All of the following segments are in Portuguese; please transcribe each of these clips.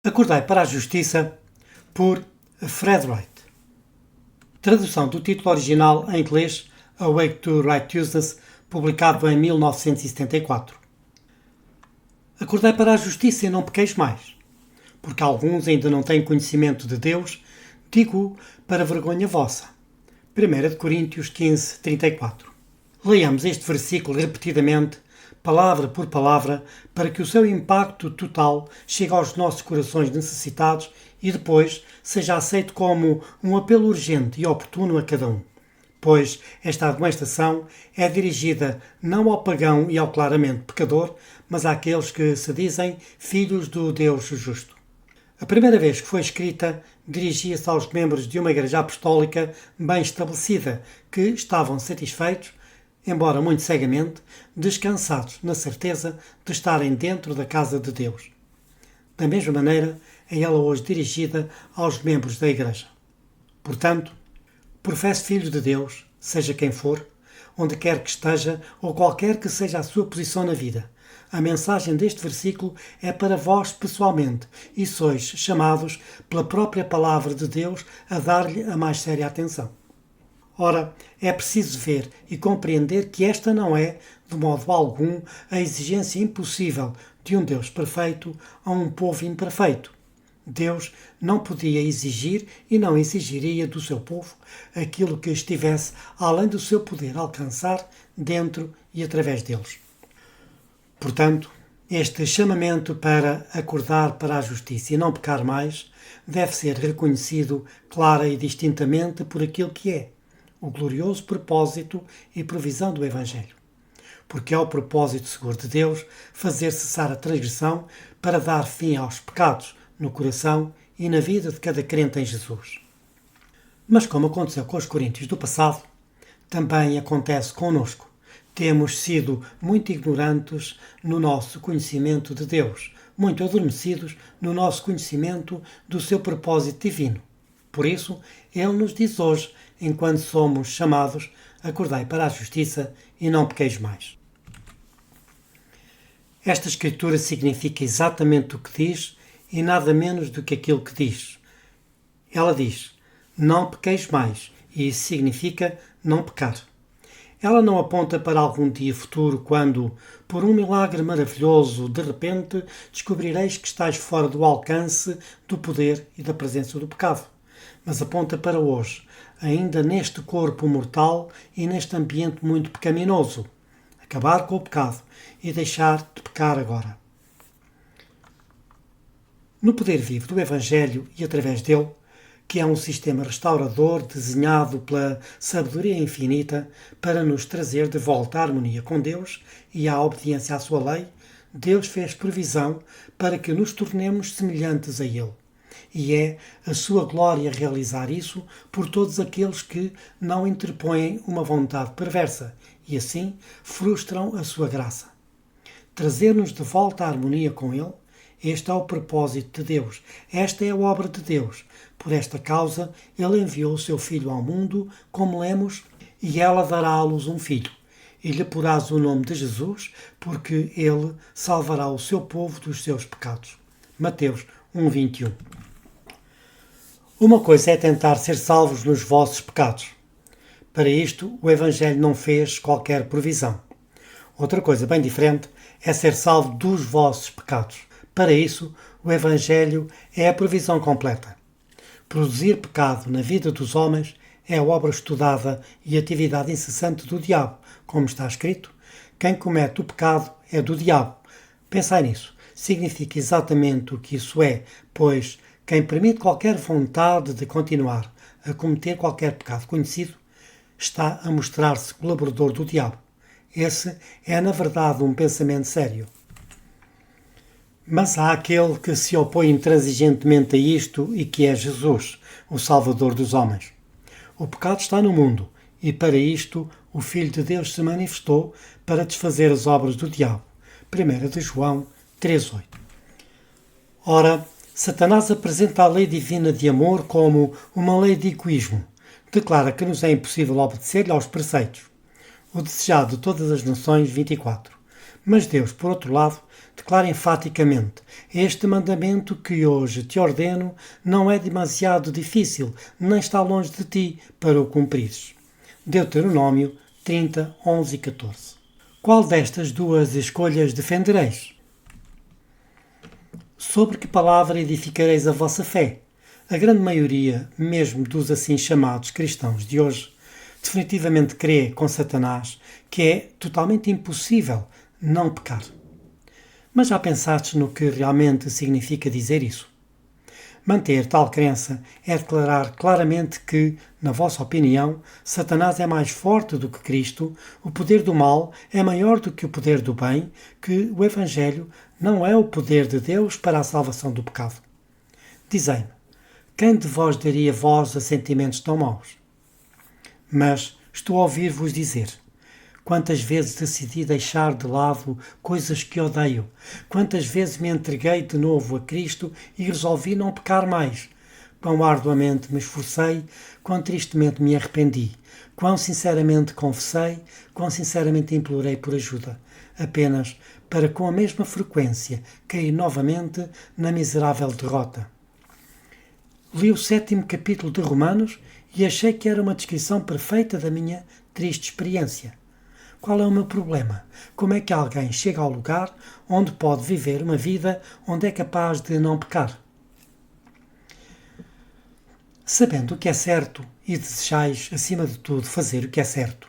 Acordai para a Justiça, por Fred Wright. Tradução do título original em inglês Awake to Righteousness, publicado em 1974. Acordai para a justiça e não pequeis mais, porque alguns ainda não têm conhecimento de Deus, digo para vergonha vossa. 1 Coríntios 15, 34. Leiamos este versículo repetidamente, palavra por palavra, para que o seu impacto total chegue aos nossos corações necessitados e depois seja aceito como um apelo urgente e oportuno a cada um. Pois esta admoestação é dirigida não ao pagão e ao claramente pecador, mas àqueles que se dizem filhos do Deus justo. A primeira vez que foi escrita, dirigia-se aos membros de uma igreja apostólica bem estabelecida, que estavam satisfeitos, embora muito cegamente, descansados na certeza de estarem dentro da casa de Deus. Da mesma maneira, é ela hoje dirigida aos membros da Igreja. Portanto, professe filho de Deus, seja quem for, onde quer que esteja ou qualquer que seja a sua posição na vida. A mensagem deste versículo é para vós pessoalmente e sois chamados pela própria palavra de Deus a dar-lhe a mais séria atenção. Ora, é preciso ver e compreender que esta não é, de modo algum, a exigência impossível de um Deus perfeito a um povo imperfeito. Deus não podia exigir e não exigiria do seu povo aquilo que estivesse além do seu poder alcançar dentro e através deles. Portanto, este chamamento para acordar para a justiça e não pecar mais deve ser reconhecido clara e distintamente por aquilo que é o glorioso propósito e provisão do Evangelho. Porque é o propósito seguro de Deus fazer cessar a transgressão para dar fim aos pecados no coração e na vida de cada crente em Jesus. Mas como aconteceu com os coríntios do passado, também acontece conosco. Temos sido muito ignorantes no nosso conhecimento de Deus, muito adormecidos no nosso conhecimento do seu propósito divino. Por isso, Ele nos diz hoje, enquanto somos chamados, acordai para a justiça e não pequeis mais. Esta escritura significa exatamente o que diz e nada menos do que aquilo que diz. Ela diz, não pequeis mais, e isso significa não pecar. Ela não aponta para algum dia futuro quando, por um milagre maravilhoso, de repente descobrireis que estáis fora do alcance do poder e da presença do pecado. Mas aponta para hoje, ainda neste corpo mortal e neste ambiente muito pecaminoso. Acabar com o pecado e deixar de pecar agora. No poder vivo do Evangelho e através dele, que é um sistema restaurador desenhado pela sabedoria infinita para nos trazer de volta à harmonia com Deus e à obediência à sua lei, Deus fez provisão para que nos tornemos semelhantes a Ele. E é a sua glória realizar isso por todos aqueles que não interpõem uma vontade perversa e assim frustram a sua graça. Trazer-nos de volta à harmonia com Ele, este é o propósito de Deus, esta é a obra de Deus. Por esta causa, Ele enviou o seu Filho ao mundo, como lemos, e ela dará à luz um filho. E lhe porás o nome de Jesus, porque Ele salvará o seu povo dos seus pecados. Mateus 1:21. Uma coisa é tentar ser salvos nos vossos pecados. Para isto, o Evangelho não fez qualquer provisão. Outra coisa bem diferente é ser salvo dos vossos pecados. Para isso, o Evangelho é a provisão completa. Produzir pecado na vida dos homens é a obra estudada e atividade incessante do diabo, como está escrito. Quem comete o pecado é do diabo. Pensai nisso. Significa exatamente o que isso é, pois quem permite qualquer vontade de continuar a cometer qualquer pecado conhecido está a mostrar-se colaborador do diabo. Esse é, na verdade, um pensamento sério. Mas há aquele que se opõe intransigentemente a isto e que é Jesus, o Salvador dos homens. O pecado está no mundo e para isto o Filho de Deus se manifestou para desfazer as obras do diabo. 1 de João 3:8. Ora, Satanás apresenta a lei divina de amor como uma lei de egoísmo. Declara que nos é impossível obedecer-lhe aos preceitos. O desejado de todas as nações 24. Mas Deus, por outro lado, declara enfaticamente: este mandamento que hoje te ordeno não é demasiado difícil, nem está longe de ti para o cumprires. Deuteronômio 30, 11 e 14. Qual destas duas escolhas defendereis? Sobre que palavra edificareis a vossa fé? A grande maioria, mesmo dos assim chamados cristãos de hoje, definitivamente crê com Satanás que é totalmente impossível não pecar. Mas já pensaste no que realmente significa dizer isso? Manter tal crença é declarar claramente que, na vossa opinião, Satanás é mais forte do que Cristo, o poder do mal é maior do que o poder do bem, que o Evangelho não é o poder de Deus para a salvação do pecado. Dizei-me, quem de vós daria voz a sentimentos tão maus? Mas estou a ouvir-vos dizer: quantas vezes decidi deixar de lado coisas que odeio, quantas vezes me entreguei de novo a Cristo e resolvi não pecar mais, quão arduamente me esforcei, quão tristemente me arrependi, quão sinceramente confessei, quão sinceramente implorei por ajuda, apenas para com a mesma frequência cair novamente na miserável derrota. Li o 7º capítulo de Romanos e achei que era uma descrição perfeita da minha triste experiência. Qual é o meu problema? Como é que alguém chega ao lugar onde pode viver uma vida onde é capaz de não pecar? Sabendo o que é certo e desejais, acima de tudo, fazer o que é certo.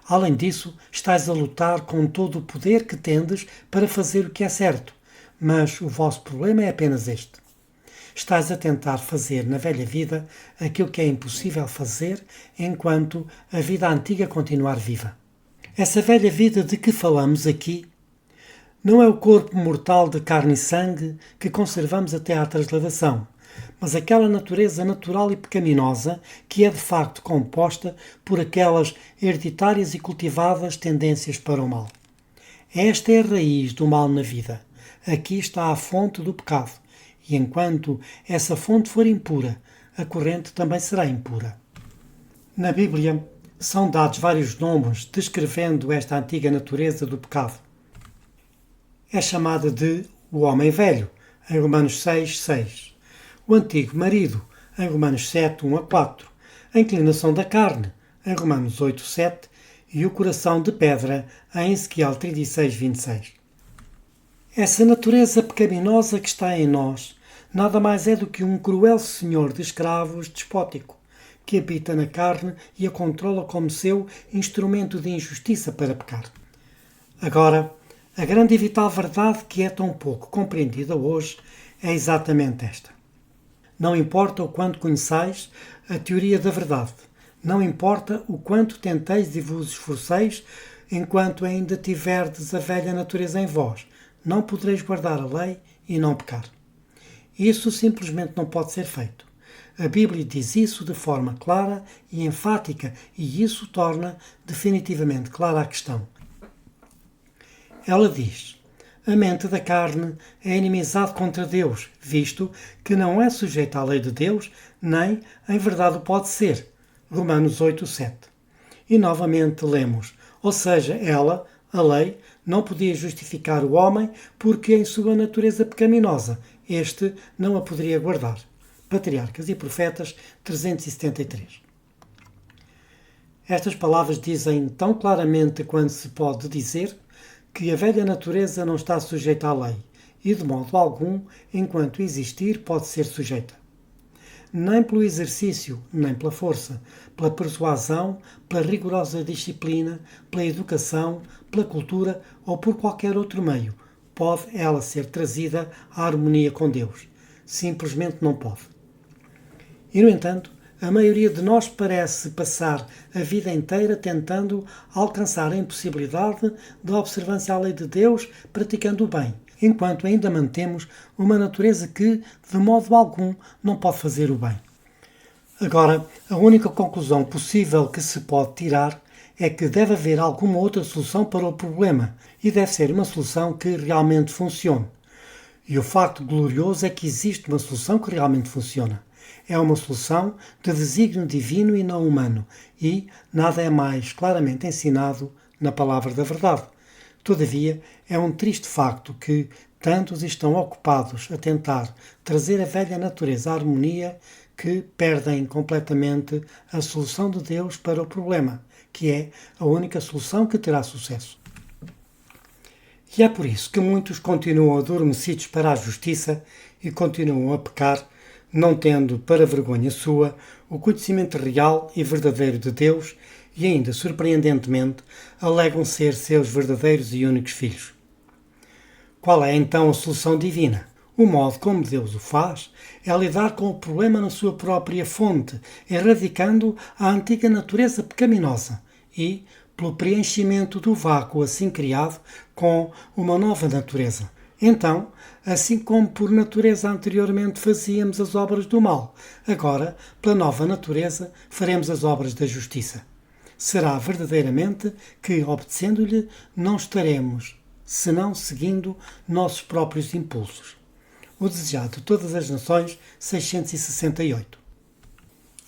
Além disso, estais a lutar com todo o poder que tendes para fazer o que é certo, mas o vosso problema é apenas este. Estás a tentar fazer na velha vida aquilo que é impossível fazer enquanto a vida antiga continuar viva. Essa velha vida de que falamos aqui não é o corpo mortal de carne e sangue que conservamos até à transladação, mas aquela natureza natural e pecaminosa que é de facto composta por aquelas hereditárias e cultivadas tendências para o mal. Esta é a raiz do mal na vida. Aqui está a fonte do pecado. E enquanto essa fonte for impura, a corrente também será impura. Na Bíblia são dados vários nomes descrevendo esta antiga natureza do pecado. É chamada de o homem velho, em Romanos 6, 6. O antigo marido, em Romanos 7, 1 a 4. A inclinação da carne, em Romanos 8, 7. E o coração de pedra, em Ezequiel 36, 26. Essa natureza pecaminosa que está em nós nada mais é do que um cruel senhor de escravos despótico, que habita na carne e a controla como seu instrumento de injustiça para pecar. Agora, a grande e vital verdade que é tão pouco compreendida hoje é exatamente esta. Não importa o quanto conheçais a teoria da verdade, não importa o quanto tenteis e vos esforceis, enquanto ainda tiverdes a velha natureza em vós, não podereis guardar a lei e não pecar. Isso simplesmente não pode ser feito. A Bíblia diz isso de forma clara e enfática, e isso torna definitivamente clara a questão. Ela diz: a mente da carne é inimizade contra Deus, visto que não é sujeita à lei de Deus, nem em verdade o pode ser. Romanos 8, 7. E novamente lemos: ou seja, ela, a lei, não podia justificar o homem porque em sua natureza pecaminosa este não a poderia guardar. Patriarcas e Profetas 373. Estas palavras dizem tão claramente quanto se pode dizer que a velha natureza não está sujeita à lei e de modo algum, enquanto existir, pode ser sujeita. Nem pelo exercício, nem pela força, pela persuasão, pela rigorosa disciplina, pela educação, pela cultura ou por qualquer outro meio, pode ela ser trazida à harmonia com Deus. Simplesmente não pode. E, no entanto, a maioria de nós parece passar a vida inteira tentando alcançar a impossibilidade da observância à lei de Deus praticando o bem, enquanto ainda mantemos uma natureza que, de modo algum, não pode fazer o bem. Agora, a única conclusão possível que se pode tirar é que deve haver alguma outra solução para o problema e deve ser uma solução que realmente funcione. E o facto glorioso é que existe uma solução que realmente funciona. É uma solução de desígnio divino e não humano e nada é mais claramente ensinado na palavra da verdade. Todavia, é um triste facto que tantos estão ocupados a tentar trazer a velha natureza à harmonia que perdem completamente a solução de Deus para o problema, que é a única solução que terá sucesso. E é por isso que muitos continuam adormecidos para a justiça e continuam a pecar, não tendo, para vergonha sua, o conhecimento real e verdadeiro de Deus e ainda, surpreendentemente, alegam ser seus verdadeiros e únicos filhos. Qual é então a solução divina? O modo como Deus o faz é lidar com o problema na sua própria fonte, erradicando a antiga natureza pecaminosa e, pelo preenchimento do vácuo assim criado, com uma nova natureza. Então, assim como por natureza anteriormente fazíamos as obras do mal, agora, pela nova natureza, faremos as obras da justiça. Será verdadeiramente que, obedecendo-lhe, não estaremos, senão seguindo nossos próprios impulsos. O desejado de todas as nações, 668.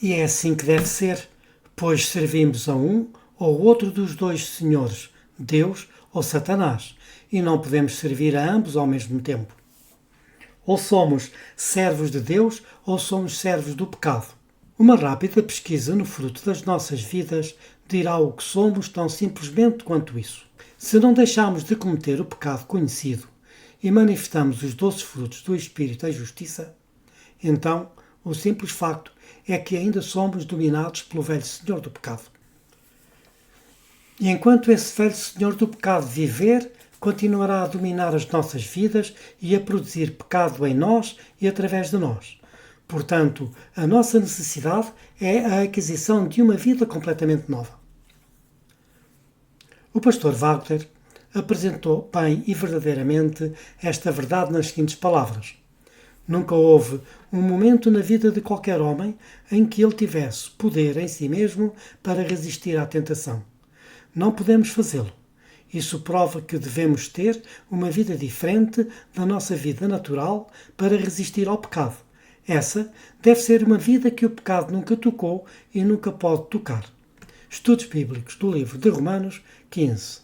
E é assim que deve ser, pois servimos a um ou outro dos dois senhores, Deus ou Satanás, e não podemos servir a ambos ao mesmo tempo. Ou somos servos de Deus ou somos servos do pecado. Uma rápida pesquisa no fruto das nossas vidas dirá o que somos tão simplesmente quanto isso. Se não deixarmos de cometer o pecado conhecido e manifestamos os doces frutos do Espírito da Justiça, então o simples facto é que ainda somos dominados pelo velho senhor do pecado. E enquanto esse velho senhor do pecado viver, continuará a dominar as nossas vidas e a produzir pecado em nós e através de nós. Portanto, a nossa necessidade é a aquisição de uma vida completamente nova. O pastor Wagner apresentou bem e verdadeiramente esta verdade nas seguintes palavras. Nunca houve um momento na vida de qualquer homem em que ele tivesse poder em si mesmo para resistir à tentação. Não podemos fazê-lo. Isso prova que devemos ter uma vida diferente da nossa vida natural para resistir ao pecado. Essa deve ser uma vida que o pecado nunca tocou e nunca pode tocar. Estudos Bíblicos do livro de Romanos 15.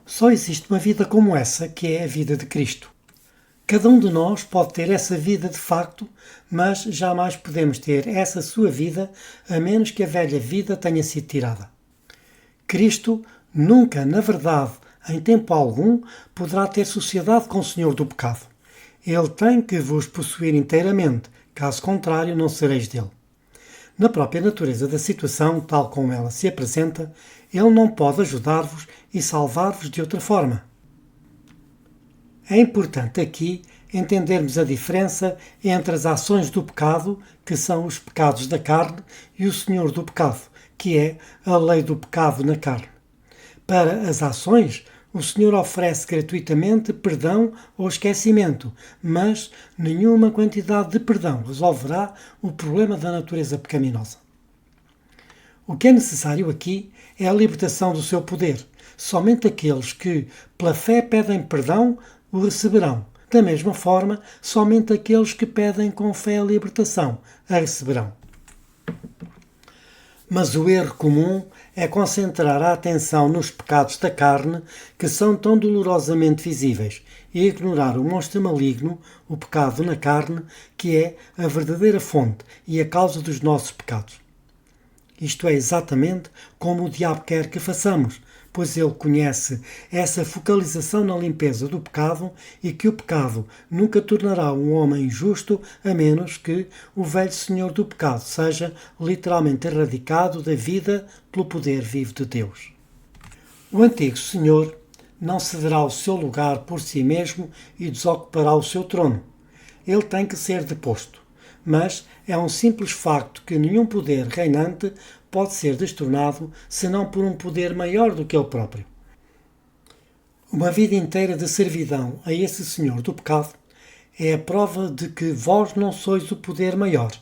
Só existe uma vida como essa, que é a vida de Cristo. Cada um de nós pode ter essa vida de facto, mas jamais podemos ter essa sua vida a menos que a velha vida tenha sido tirada. Cristo nunca, na verdade, em tempo algum, poderá ter sociedade com o Senhor do pecado. Ele tem que vos possuir inteiramente, caso contrário não sereis dele. Na própria natureza da situação, tal como ela se apresenta, ele não pode ajudar-vos e salvar-vos de outra forma. É importante aqui entendermos a diferença entre as ações do pecado, que são os pecados da carne, e o Senhor do pecado, que é a lei do pecado na carne. Para as ações, o Senhor oferece gratuitamente perdão ou esquecimento, mas nenhuma quantidade de perdão resolverá o problema da natureza pecaminosa. O que é necessário aqui é a libertação do seu poder. Somente aqueles que, pela fé, pedem perdão, o receberão. Da mesma forma, somente aqueles que pedem com fé a libertação a receberão. Mas o erro comum é concentrar a atenção nos pecados da carne, que são tão dolorosamente visíveis, e ignorar o monstro maligno, o pecado na carne, que é a verdadeira fonte e a causa dos nossos pecados. Isto é exatamente como o diabo quer que façamos, pois ele conhece essa focalização na limpeza do pecado e que o pecado nunca tornará um homem justo a menos que o velho senhor do pecado seja literalmente erradicado da vida pelo poder vivo de Deus. O antigo senhor não cederá o seu lugar por si mesmo e desocupará o seu trono. Ele tem que ser deposto, mas é um simples facto que nenhum poder reinante pode ser destornado senão por um poder maior do que ele próprio. Uma vida inteira de servidão a esse senhor do pecado é a prova de que vós não sois o poder maior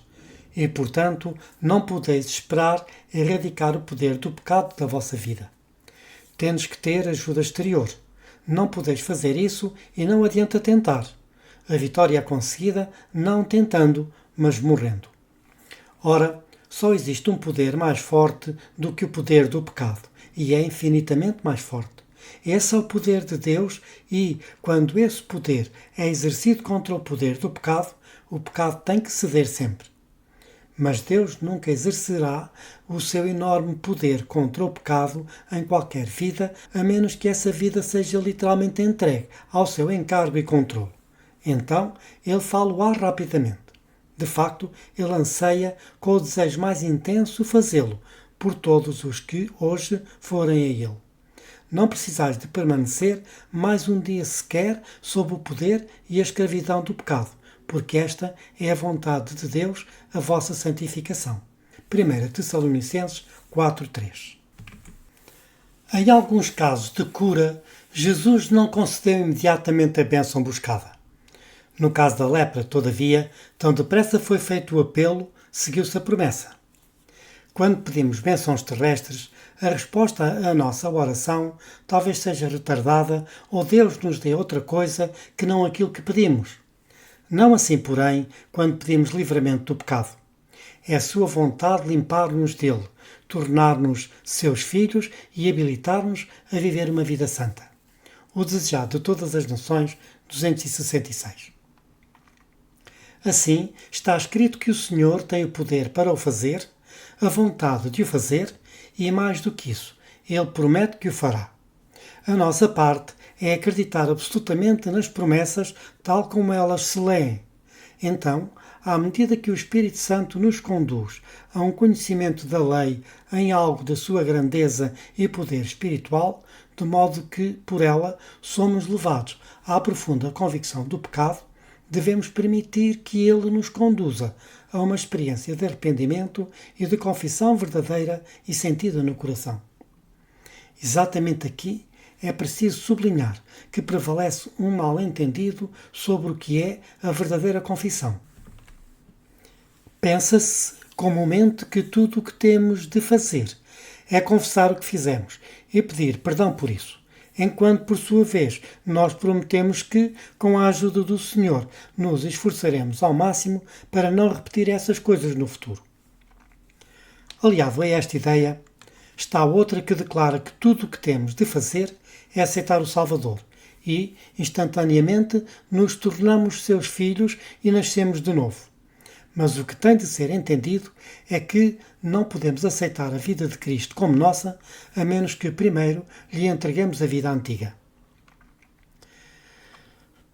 e, portanto, não podeis esperar erradicar o poder do pecado da vossa vida. Tendes que ter ajuda exterior. Não podeis fazer isso e não adianta tentar. A vitória é conseguida não tentando, mas morrendo. Ora, só existe um poder mais forte do que o poder do pecado, e é infinitamente mais forte. Esse é o poder de Deus e, quando esse poder é exercido contra o poder do pecado, o pecado tem que ceder sempre. Mas Deus nunca exercerá o seu enorme poder contra o pecado em qualquer vida, a menos que essa vida seja literalmente entregue ao seu encargo e controle. Então, ele fala-á rapidamente. De facto, ele anseia com o desejo mais intenso fazê-lo por todos os que hoje forem a ele. Não precisais de permanecer mais um dia sequer sob o poder e a escravidão do pecado, porque esta é a vontade de Deus, a vossa santificação. 1 Tessalonicenses 4:3. Em alguns casos de cura, Jesus não concedeu imediatamente a bênção buscada. No caso da lepra, todavia, tão depressa foi feito o apelo, seguiu-se a promessa. Quando pedimos bênçãos terrestres, a resposta à nossa oração talvez seja retardada ou Deus nos dê outra coisa que não aquilo que pedimos. Não assim, porém, quando pedimos livramento do pecado. É a sua vontade limpar-nos dele, tornar-nos seus filhos e habilitar-nos a viver uma vida santa. O desejado de todas as nações, 266. Assim, está escrito que o Senhor tem o poder para o fazer, a vontade de o fazer e, mais do que isso, Ele promete que o fará. A nossa parte é acreditar absolutamente nas promessas tal como elas se leem. Então, à medida que o Espírito Santo nos conduz a um conhecimento da lei em algo da sua grandeza e poder espiritual, de modo que, por ela, somos levados à profunda convicção do pecado, devemos permitir que ele nos conduza a uma experiência de arrependimento e de confissão verdadeira e sentida no coração. Exatamente aqui é preciso sublinhar que prevalece um mal-entendido sobre o que é a verdadeira confissão. Pensa-se comumente que tudo o que temos de fazer é confessar o que fizemos e pedir perdão por isso, enquanto, por sua vez, nós prometemos que, com a ajuda do Senhor, nos esforçaremos ao máximo para não repetir essas coisas no futuro. Aliado a esta ideia, está outra que declara que tudo o que temos de fazer é aceitar o Salvador e, instantaneamente, nos tornamos seus filhos e nascemos de novo. Mas o que tem de ser entendido é que não podemos aceitar a vida de Cristo como nossa, a menos que primeiro lhe entreguemos a vida antiga.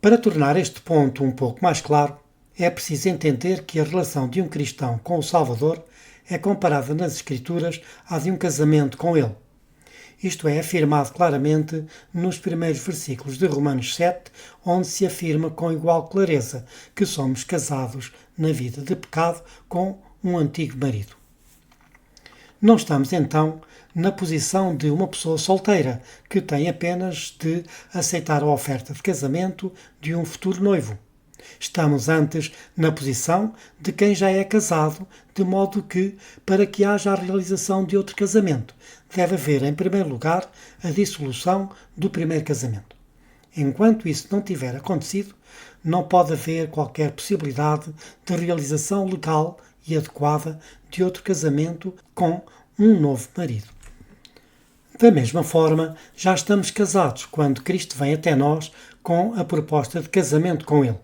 Para tornar este ponto um pouco mais claro, é preciso entender que a relação de um cristão com o Salvador é comparada nas Escrituras à de um casamento com ele. Isto é afirmado claramente nos primeiros versículos de Romanos 7, onde se afirma com igual clareza que somos casados na vida de pecado com um antigo marido. Não estamos, então, na posição de uma pessoa solteira que tem apenas de aceitar a oferta de casamento de um futuro noivo. Estamos antes na posição de quem já é casado, de modo que, para que haja a realização de outro casamento, deve haver, em primeiro lugar, a dissolução do primeiro casamento. Enquanto isso não tiver acontecido, não pode haver qualquer possibilidade de realização legal e adequada de outro casamento com um novo marido. Da mesma forma, já estamos casados quando Cristo vem até nós com a proposta de casamento com Ele.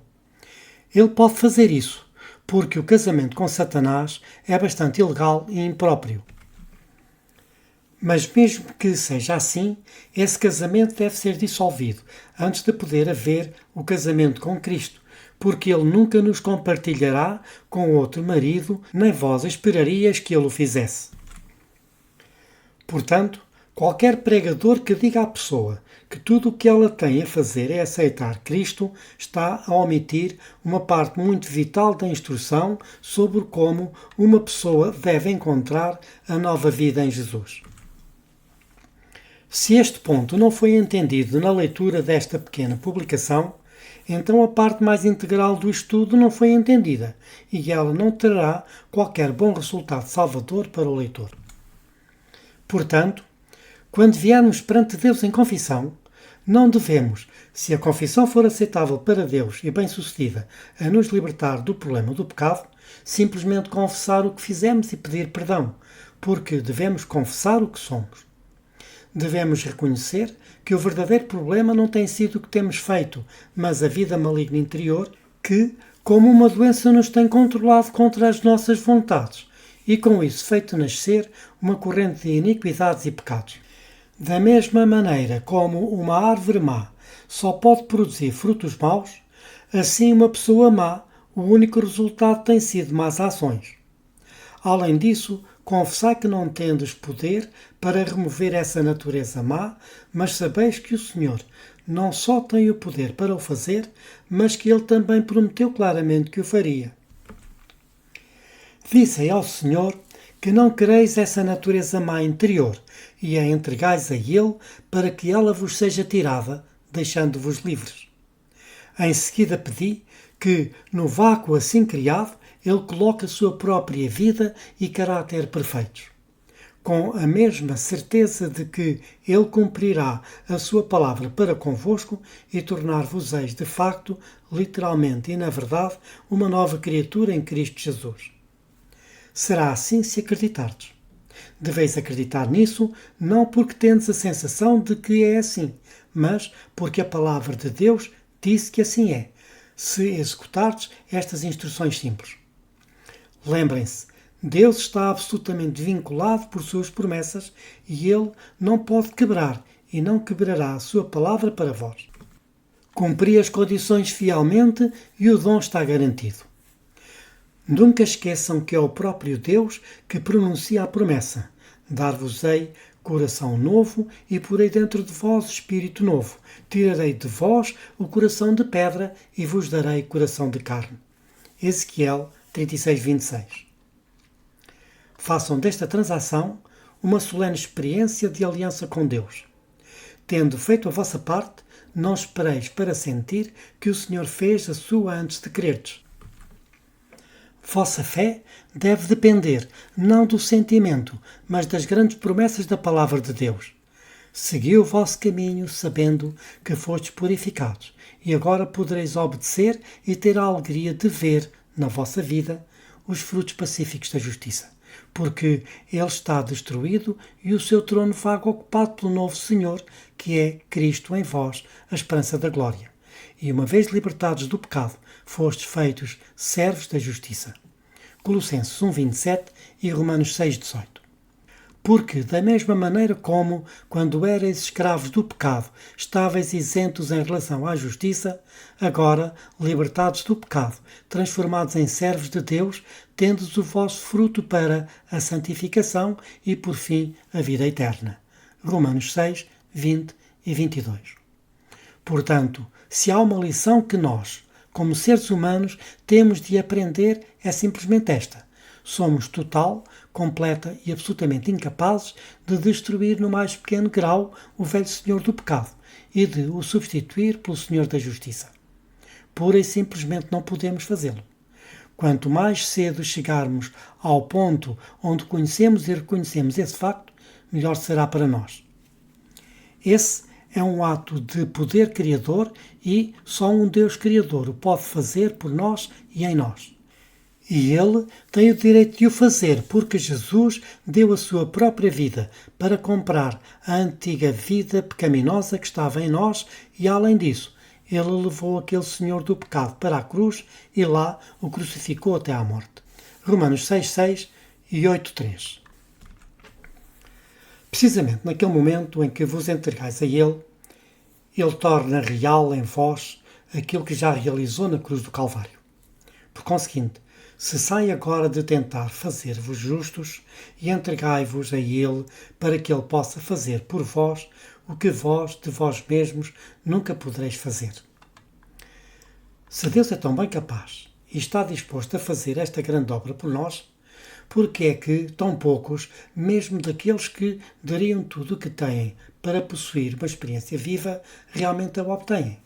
Ele pode fazer isso, porque o casamento com Satanás é bastante ilegal e impróprio. Mas mesmo que seja assim, esse casamento deve ser dissolvido antes de poder haver o casamento com Cristo, porque Ele nunca nos compartilhará com outro marido, nem vós esperarias que Ele o fizesse. Portanto, qualquer pregador que diga à pessoa que tudo o que ela tem a fazer é aceitar Cristo está a omitir uma parte muito vital da instrução sobre como uma pessoa deve encontrar a nova vida em Jesus. Se este ponto não foi entendido na leitura desta pequena publicação, então a parte mais integral do estudo não foi entendida e ela não terá qualquer bom resultado salvador para o leitor. Portanto, quando viermos perante Deus em confissão, não devemos, se a confissão for aceitável para Deus e bem-sucedida a nos libertar do problema do pecado, simplesmente confessar o que fizemos e pedir perdão, porque devemos confessar o que somos. Devemos reconhecer que o verdadeiro problema não tem sido o que temos feito, mas a vida maligna interior que, como uma doença, nos tem controlado contra as nossas vontades e com isso feito nascer uma corrente de iniquidades e pecados. Da mesma maneira como uma árvore má só pode produzir frutos maus, assim uma pessoa má, o único resultado tem sido más ações. Além disso, confessai que não tendes poder para remover essa natureza má, mas sabeis que o Senhor não só tem o poder para o fazer, mas que Ele também prometeu claramente que o faria. Dizei ao Senhor que não quereis essa natureza má interior e a entregais a Ele para que ela vos seja tirada, deixando-vos livres. Em seguida pedi que, no vácuo assim criado, Ele coloque a sua própria vida e caráter perfeitos. Com a mesma certeza de que Ele cumprirá a sua palavra para convosco e tornar-vos-eis de facto, literalmente e na verdade, uma nova criatura em Cristo Jesus. Será assim se acreditardes. Deveis acreditar nisso, não porque tendes a sensação de que é assim, mas porque a palavra de Deus disse que assim é, se executardes estas instruções simples. Lembrem-se, Deus está absolutamente vinculado por suas promessas e Ele não pode quebrar e não quebrará a sua palavra para vós. Cumpri as condições fielmente e o dom está garantido. Nunca esqueçam que é o próprio Deus que pronuncia a promessa: dar-vos-ei coração novo e porei dentro de vós espírito novo. Tirarei de vós o coração de pedra e vos darei coração de carne. Ezequiel 36:26. Façam desta transação uma solene experiência de aliança com Deus. Tendo feito a vossa parte, não espereis para sentir que o Senhor fez a sua antes de crerdes. Vossa fé deve depender não do sentimento, mas das grandes promessas da palavra de Deus. Segui o vosso caminho, sabendo que fostes purificados, e agora podereis obedecer e ter a alegria de ver, na vossa vida, os frutos pacíficos da justiça, porque ele está destruído e o seu trono vago ocupado pelo novo Senhor, que é Cristo em vós, a esperança da glória. E uma vez libertados do pecado, fostes feitos servos da justiça. Colossenses 1:27 e Romanos 6:18. Porque, da mesma maneira como, quando erais escravos do pecado, estáveis isentos em relação à justiça, agora, libertados do pecado, transformados em servos de Deus, tendes o vosso fruto para a santificação e, por fim, a vida eterna. Romanos 6:20 e 22. Portanto, se há uma lição que nós, como seres humanos, temos de aprender, é simplesmente esta: somos total, completa e absolutamente incapazes de destruir no mais pequeno grau o velho senhor do pecado e de o substituir pelo Senhor da Justiça. Pura e simplesmente não podemos fazê-lo. Quanto mais cedo chegarmos ao ponto onde conhecemos e reconhecemos esse facto, melhor será para nós. Esse é um ato de poder criador e só um Deus criador o pode fazer por nós e em nós. E Ele tem o direito de o fazer porque Jesus deu a sua própria vida para comprar a antiga vida pecaminosa que estava em nós e, além disso, Ele levou aquele senhor do pecado para a cruz e lá o crucificou até à morte. Romanos 6:6 e 8:3. Precisamente naquele momento em que vos entregais a Ele, Ele torna real em vós aquilo que já realizou na cruz do Calvário. Por conseguinte, cessai agora de tentar fazer-vos justos e entregai-vos a Ele para que Ele possa fazer por vós o que vós, de vós mesmos, nunca podereis fazer. Se Deus é tão bem capaz e está disposto a fazer esta grande obra por nós, porque é que tão poucos, mesmo daqueles que dariam tudo o que têm para possuir uma experiência viva, realmente a obtêm?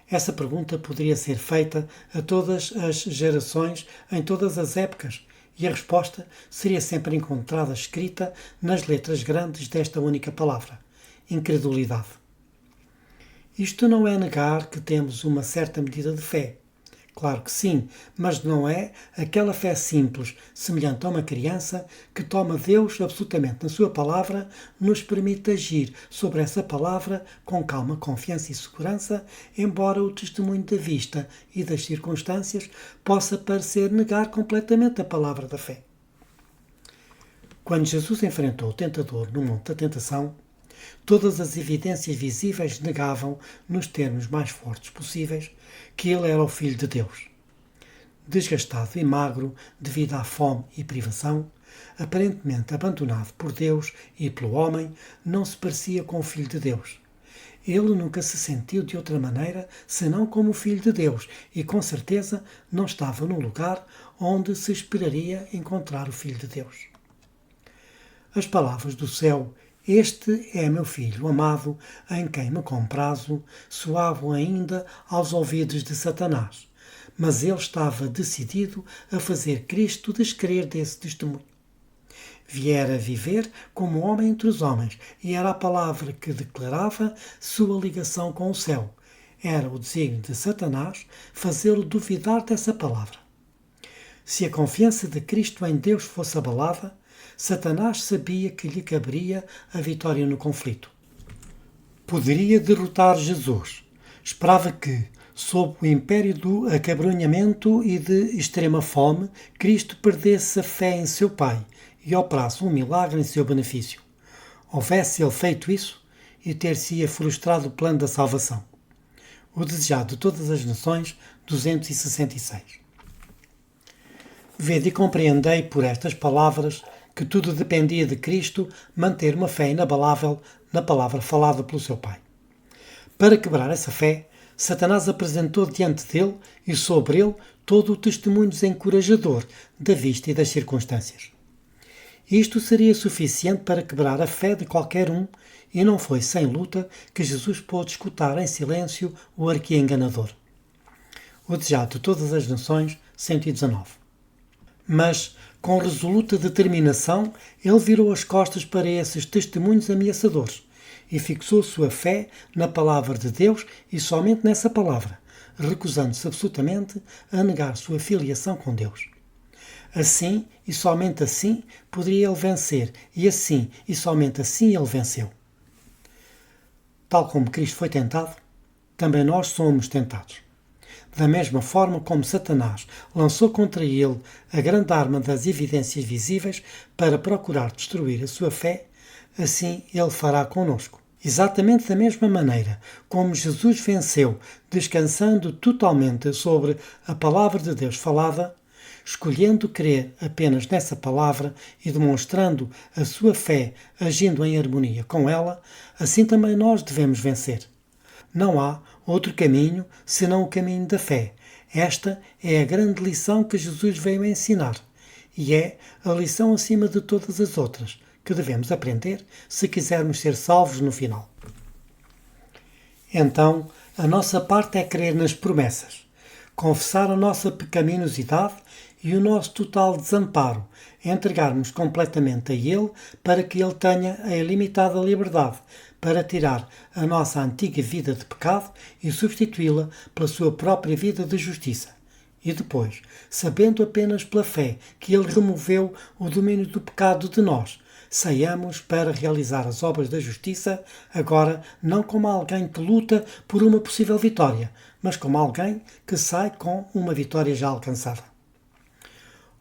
Essa pergunta poderia ser feita a todas as gerações, em todas as épocas, e a resposta seria sempre encontrada escrita nas letras grandes desta única palavra: incredulidade. Isto não é negar que temos uma certa medida de fé. Claro que sim, mas não é aquela fé simples, semelhante a uma criança, que toma Deus absolutamente na sua palavra, nos permite agir sobre essa palavra com calma, confiança e segurança, embora o testemunho da vista e das circunstâncias possa parecer negar completamente a palavra da fé. Quando Jesus enfrentou o tentador no Monte da Tentação, todas as evidências visíveis negavam, nos termos mais fortes possíveis, que ele era o Filho de Deus. Desgastado e magro devido à fome e privação, aparentemente abandonado por Deus e pelo homem, não se parecia com o Filho de Deus. Ele nunca se sentiu de outra maneira senão como o Filho de Deus e, com certeza, não estava no lugar onde se esperaria encontrar o Filho de Deus. As palavras do céu: "Este é meu filho amado, em quem me comprazo", soavam ainda aos ouvidos de Satanás, mas ele estava decidido a fazer Cristo descrer desse testemunho. Viera viver como homem entre os homens, e era a palavra que declarava sua ligação com o céu. Era o desígnio de Satanás fazê-lo duvidar dessa palavra. Se a confiança de Cristo em Deus fosse abalada, Satanás sabia que lhe caberia a vitória no conflito. Poderia derrotar Jesus. Esperava que, sob o império do acabrunhamento e de extrema fome, Cristo perdesse a fé em seu Pai e operasse um milagre em seu benefício. Houvesse ele feito isso, e ter-se-ia frustrado o plano da salvação. O desejado de todas as nações, 266. Vede e compreendei por estas palavras que tudo dependia de Cristo manter uma fé inabalável na palavra falada pelo seu Pai. Para quebrar essa fé, Satanás apresentou diante dele e sobre ele todo o testemunho desencorajador da vista e das circunstâncias. Isto seria suficiente para quebrar a fé de qualquer um, e não foi sem luta que Jesus pôde escutar em silêncio o arqui-enganador. O desejado de todas as nações, 119. Mas, com resoluta determinação, ele virou as costas para esses testemunhos ameaçadores e fixou sua fé na palavra de Deus e somente nessa palavra, recusando-se absolutamente a negar sua filiação com Deus. Assim, e somente assim, poderia ele vencer, e assim, e somente assim ele venceu. Tal como Cristo foi tentado, também nós somos tentados. Da mesma forma como Satanás lançou contra ele a grande arma das evidências visíveis para procurar destruir a sua fé, assim ele fará conosco. Exatamente da mesma maneira como Jesus venceu, descansando totalmente sobre a palavra de Deus falada, escolhendo crer apenas nessa palavra e demonstrando a sua fé agindo em harmonia com ela, assim também nós devemos vencer. Não há outro caminho senão o caminho da fé. Esta é a grande lição que Jesus veio ensinar e é a lição acima de todas as outras que devemos aprender se quisermos ser salvos no final. Então, a nossa parte é crer nas promessas, confessar a nossa pecaminosidade e o nosso total desamparo, entregarmos completamente a Ele para que Ele tenha a ilimitada liberdade para tirar a nossa antiga vida de pecado e substituí-la pela sua própria vida de justiça. E depois, sabendo apenas pela fé que Ele removeu o domínio do pecado de nós, saiamos para realizar as obras da justiça, agora não como alguém que luta por uma possível vitória, mas como alguém que sai com uma vitória já alcançada.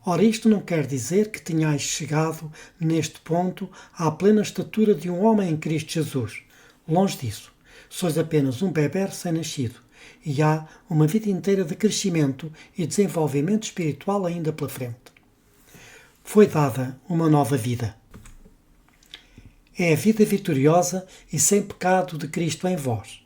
Ora, isto não quer dizer que tenhais chegado, neste ponto, à plena estatura de um homem em Cristo Jesus. Longe disso. Sois apenas um bebé recém-nascido e há uma vida inteira de crescimento e desenvolvimento espiritual ainda pela frente. Foi dada uma nova vida. É a vida vitoriosa e sem pecado de Cristo em vós.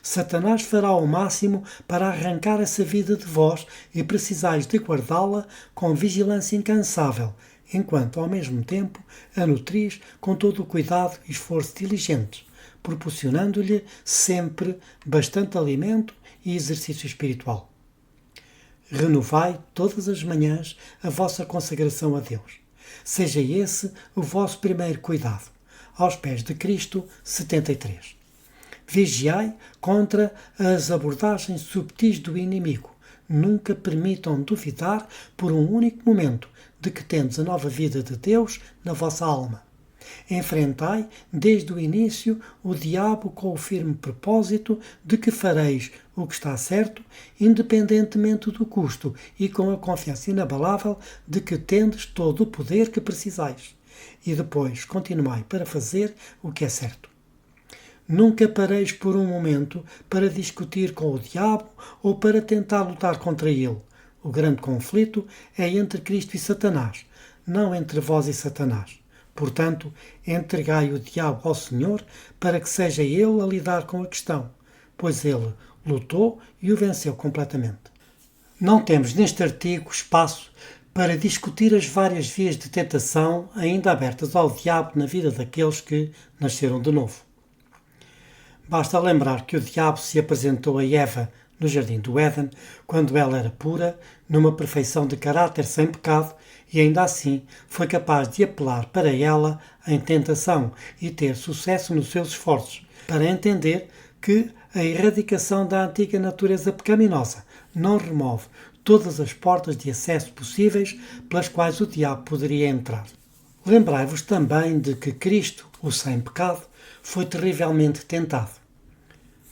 Satanás fará o máximo para arrancar essa vida de vós e precisais de guardá-la com vigilância incansável, enquanto ao mesmo tempo a nutris com todo o cuidado e esforço diligentes, proporcionando-lhe sempre bastante alimento e exercício espiritual. Renovai todas as manhãs a vossa consagração a Deus. Seja esse o vosso primeiro cuidado. Aos pés de Cristo, 73. Vigiai contra as abordagens subtis do inimigo, nunca permitam duvidar por um único momento de que tendes a nova vida de Deus na vossa alma. Enfrentai desde o início o diabo com o firme propósito de que fareis o que está certo, independentemente do custo, e com a confiança inabalável de que tendes todo o poder que precisais. E depois continuai para fazer o que é certo. Nunca pareis por um momento para discutir com o diabo ou para tentar lutar contra ele. O grande conflito é entre Cristo e Satanás, não entre vós e Satanás. Portanto, entregai o diabo ao Senhor para que seja ele a lidar com a questão, pois ele lutou e o venceu completamente. Não temos neste artigo espaço para discutir as várias vias de tentação ainda abertas ao diabo na vida daqueles que nasceram de novo. Basta lembrar que o diabo se apresentou a Eva no jardim do Éden, quando ela era pura, numa perfeição de caráter sem pecado, e ainda assim foi capaz de apelar para ela em tentação e ter sucesso nos seus esforços, para entender que a erradicação da antiga natureza pecaminosa não remove todas as portas de acesso possíveis pelas quais o diabo poderia entrar. Lembrai-vos também de que Cristo, o sem pecado, foi terrivelmente tentado.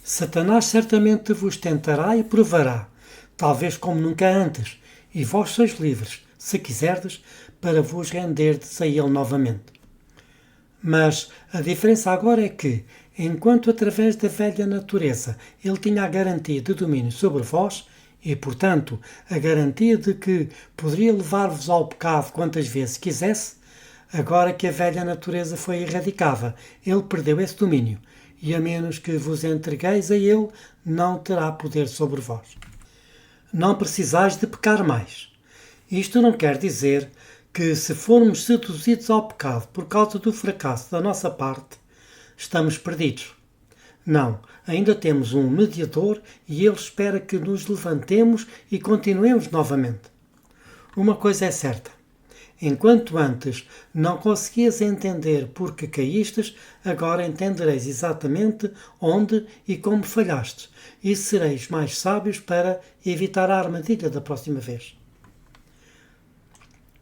Satanás certamente vos tentará e provará, talvez como nunca antes, e vós sois livres, se quiserdes, para vos renderdes a ele novamente. Mas a diferença agora é que, enquanto através da velha natureza ele tinha a garantia de domínio sobre vós, e, portanto, a garantia de que poderia levar-vos ao pecado quantas vezes quisesse, agora que a velha natureza foi erradicada, ele perdeu esse domínio, e a menos que vos entregueis a ele, não terá poder sobre vós. Não precisais de pecar mais. Isto não quer dizer que, se formos seduzidos ao pecado por causa do fracasso da nossa parte, estamos perdidos. Não, ainda temos um mediador e ele espera que nos levantemos e continuemos novamente. Uma coisa é certa. Enquanto antes não conseguias entender por que caístes, agora entendereis exatamente onde e como falhaste, e sereis mais sábios para evitar a armadilha da próxima vez.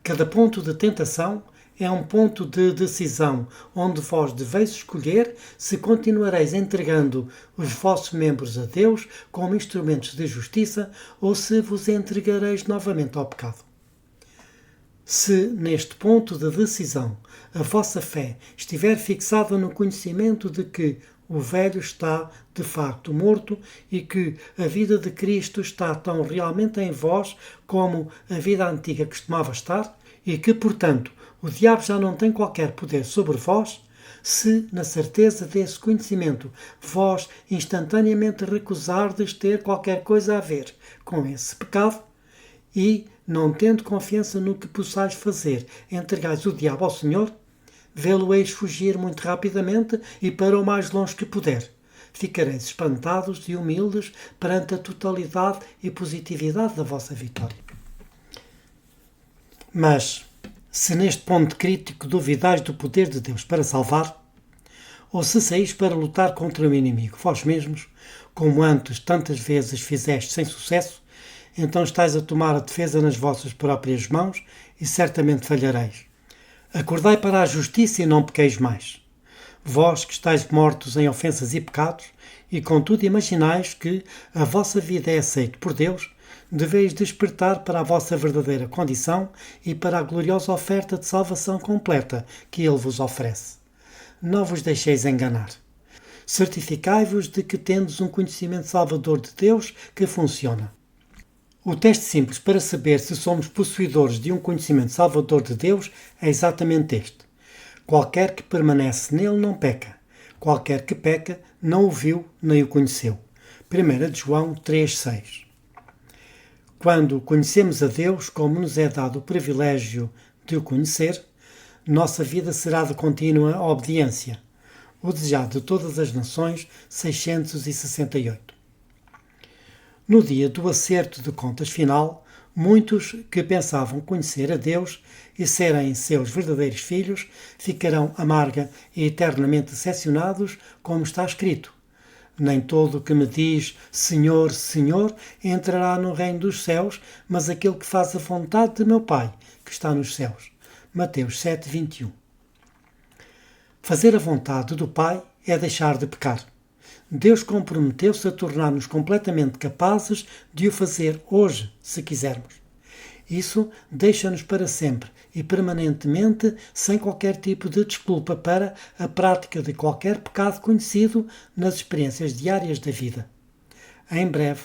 Cada ponto de tentação é um ponto de decisão, onde vós deveis escolher se continuareis entregando os vossos membros a Deus como instrumentos de justiça ou se vos entregareis novamente ao pecado. Se, neste ponto de decisão, a vossa fé estiver fixada no conhecimento de que o velho está, de facto, morto e que a vida de Cristo está tão realmente em vós como a vida antiga costumava estar, e que, portanto, o diabo já não tem qualquer poder sobre vós, se, na certeza desse conhecimento, vós instantaneamente recusardes ter qualquer coisa a ver com esse pecado e, não tendo confiança no que possais fazer, entregais o diabo ao Senhor, vê-lo-eis fugir muito rapidamente e para o mais longe que puder. Ficareis espantados e humildes perante a totalidade e positividade da vossa vitória. Mas, se neste ponto crítico duvidais do poder de Deus para salvar, ou se saís para lutar contra o inimigo vós mesmos, como antes tantas vezes fizeste sem sucesso, então estáis a tomar a defesa nas vossas próprias mãos e certamente falhareis. Acordai para a justiça e não pequeis mais. Vós que estáis mortos em ofensas e pecados, e contudo imaginais que a vossa vida é aceita por Deus, deveis despertar para a vossa verdadeira condição e para a gloriosa oferta de salvação completa que Ele vos oferece. Não vos deixeis enganar. Certificai-vos de que tendes um conhecimento salvador de Deus que funciona. O teste simples para saber se somos possuidores de um conhecimento salvador de Deus é exatamente este. Qualquer que permanece nele não peca. Qualquer que peca não o viu nem o conheceu. 1 João 3,6. Quando conhecemos a Deus, como nos é dado o privilégio de o conhecer, nossa vida será de contínua obediência. O desejado de todas as nações, 668. No dia do acerto de contas final, muitos que pensavam conhecer a Deus e serem seus verdadeiros filhos ficarão amarga e eternamente decepcionados, como está escrito. Nem todo o que me diz Senhor, Senhor entrará no reino dos céus, mas aquele que faz a vontade de meu Pai, que está nos céus. Mateus 7:21. Fazer a vontade do Pai é deixar de pecar. Deus comprometeu-se a tornar-nos completamente capazes de o fazer hoje, se quisermos. Isso deixa-nos para sempre e permanentemente sem qualquer tipo de desculpa para a prática de qualquer pecado conhecido nas experiências diárias da vida. Em breve,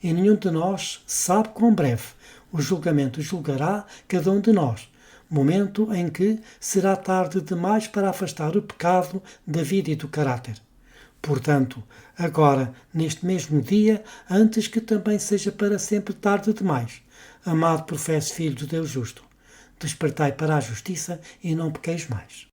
e nenhum de nós sabe quão breve, o julgamento julgará cada um de nós, momento em que será tarde demais para afastar o pecado da vida e do caráter. Portanto, agora, neste mesmo dia, antes que também seja para sempre tarde demais, amado professo Filho do Deus justo, despertai para a justiça e não pequeis mais.